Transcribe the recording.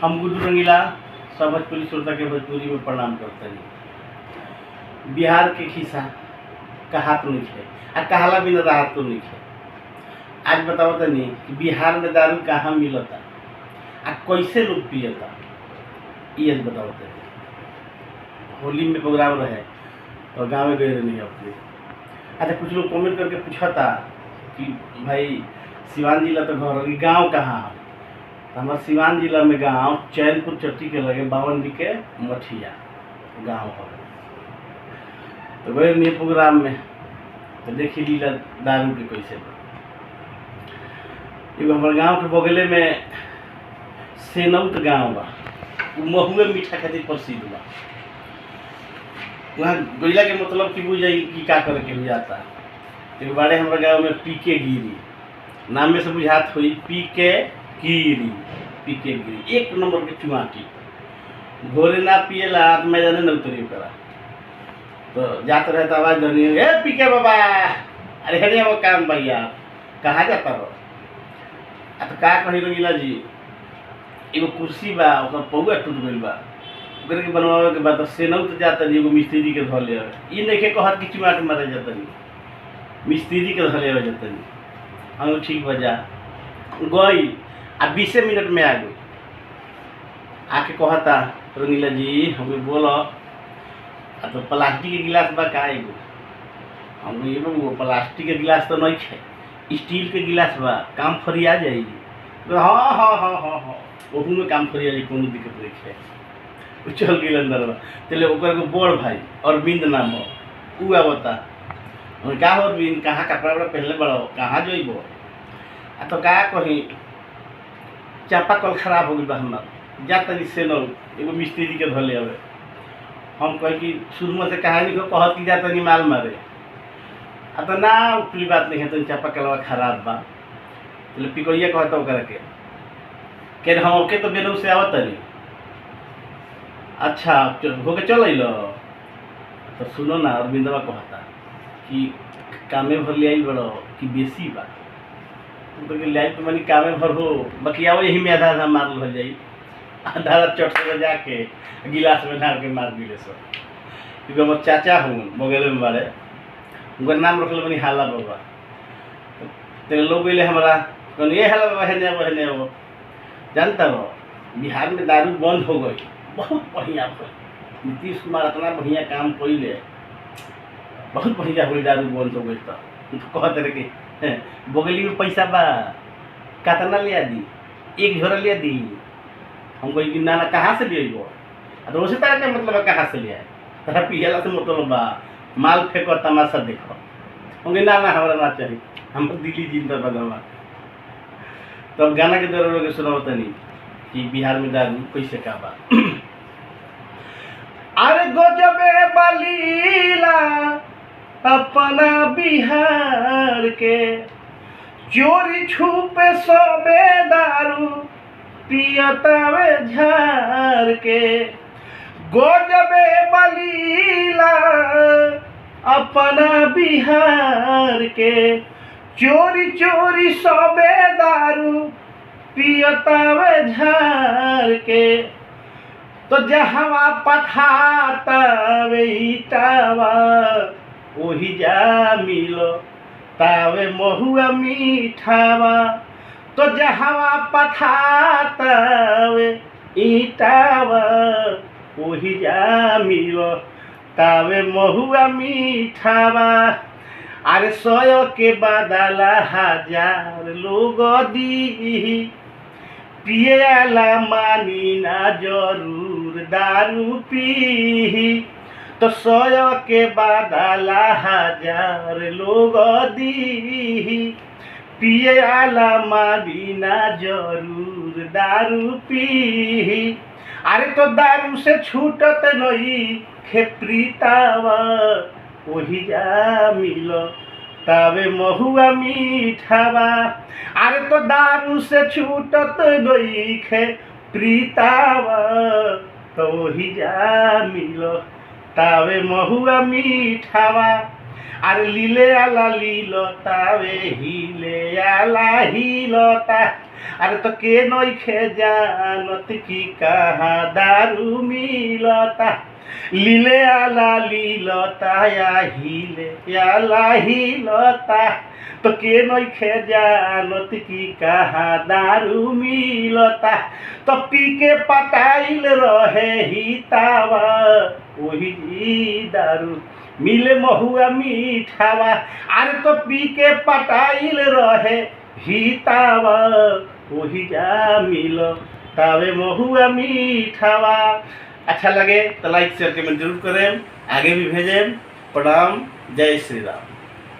हम गुरु रंगीला सब भोजपुरी श्रोता के भोजपुरी में प्रणाम करते हैं। बिहार के खिस्सा कहा तो नहीं है आ कहला बिना राहत तो नहीं है। आज बताओ तनी कि बिहार में दारू कहाँ मिलता आ कैसे लोग पियता, ये बताओ तनी। होली में प्रोग्राम रहे और गाँव में गए नहीं अपने। अच्छा, कुछ लोग कमेंट करके पूछा था कि भाई सिवान जिला तो घर गाँव कहाँ है। हमारे सिवान जिला में गांव चैनपुर चट्टी के लगे बावनडी के मठिया गांव है। तो गए नहीं प्रोग्राम में तो देखी लीला दारू के कैसे एगो हमारे गांव के बगले में सेनौत गांव बा, महुए मीठा खातिर प्रसिद्ध बा। वहाँ गैला के मतलब कि बुझाई कि का करे के हो जाता। एक बारे हमारे गांव में पीके गिरी नाम में से बुझात हुई पीके गिरी एक नंबर के चुमाटी घोरे ना पिएला मैं जाने न उतरी करा तो जाते रहता आवाज धनी ए पीके बाबा, अरे हरे वो काम भैया कहाँ जाता रहो। तो का कही रंगीला जी एगो कुर्सी बा ओकर पौआ टूट गइल बा, ओकरे के बनवावे के बाद सेनौत जाता जी एगो मिस्त्री के धर ले ई नइखे कहत कि चुमाट मारे जाता नी, मिस्त्री के धर ले जाता नी। हम ठीक बजा गई आ 20 मिनट में आ गई। आके कहता रंगीला जी हमें बोलो तो प्लास्टिक के गिलास बा का एगो। हम ये वो प्लास्टिक के गिलास तो नहीं है, स्टील के गिलास बा, काम फरिया जाएगी। तो हाँ ओहू में काम फरिया जाए, कोनो दिक्कत नहीं है। वो चल गई अंदर बा। चले ओकर को बड़ भाई अरविंद नाम हो, ऊ आवता का हो अरविंद कहाँ कपड़ा वपड़ा पहनले बड़ो कहाँ जइबो। तो का कही चापा कल खराब हो गई बा हमार जा तनी से न एगो मिस्त्री के धर ले आवे। हम कहे कि शुरू में से कहानी को कहत कि जा तनी माल मारे तो ना उपली बात नहीं है, तो चापा कलवा खराब बा। तो पिकोइया कहता ओकरा के हम ओके तो बेनऊ से आवत तनी। अच्छा होके चल अइलो तो सुनो ना अरविंदवा कहता कि कामे भर ले आई बड़ो कि बेसी बा। तो लाइट मनी कामे भर हो बकियाओ यही में आधा आधा मार हो जाई, आधा आधा चट से जाके गिलास में ढाल के मार दिले सब। क्योंकि हमारे चाचा हूँ बगल में बारे, उनका नाम रखल बनी हाला बाबा। तो लोग बोले हमारा कौन ये हाला बाबा है वो जानता हो बिहार में दारू बंद हो गई, बहुत बढ़िया भाई नीतीश कुमार इतना बढ़िया काम कैले, बहुत बढ़िया हुई दारू बंद हो गई। तो कहते रहे कि बगली में पैसा बा कतना लिया दी, एक झोरा लिया दी। हम कही कि ना कहाँ से ले आइबो। तो उसी तरह का मतलब कहाँ से ले आए, तरा पियला से मतलब बा माल फेंको तमाशा देखो। हम कही ना हमारा ना चाहिए, हम दिल्ली जिंदा बदलवा। तो अब गाना के द्वारा लोग सुनाओ तनी कि बिहार में दारू कैसे का बा। अरे गजबे बलीला अपना बिहार के, चोरी छुपे सबे दारू पियतावे झार के। गजबे बलीला अपना बिहार के, चोरी चोरी सबे दारू पियतावे झार के। तो जहवा पठातावे ईटावा ओही जा मिलो तावे महुआ मीठावा। तो जहवा पठातावे ईटावा ओही जा मिलो तावे महुआ मीठावा। अरे 100 के बदला 1000 लोग दी, पिए आला मानी ना जरूर दारू पी। तो 100 के बदला 1000 लोग दी, पिए आला मानी ना जरूर दारू पी। अरे तो दारू से छूटत नहीं खेप्रीतावा वही जा मिलो तावे महुआ मीठावा। अरे तो दारू से छूटत नहीं खेप्रीतावा तो वही जा मिलो तावे महुआ मीठावा। अरे लीले आला लीलतावे हिले आला हिलता। अरे तो के नइखे जानत की कहाँ दारू मिलता। लीले आला लीलता या हिले आला हिलता। तो के नइखे जानत की कहाँ दारू मिलता। तो पी के पटाइल रहे हितावा वही दारू मिले महुआ मीठावा। अरे तो पी के पटाइल रहे हितावा वही जा मिलो तावे महुआ मीठावा। अच्छा लगे तो लाइक शेयर कमेंट जरूर करें, आगे भी भेजें। प्रणाम, जय श्री राम।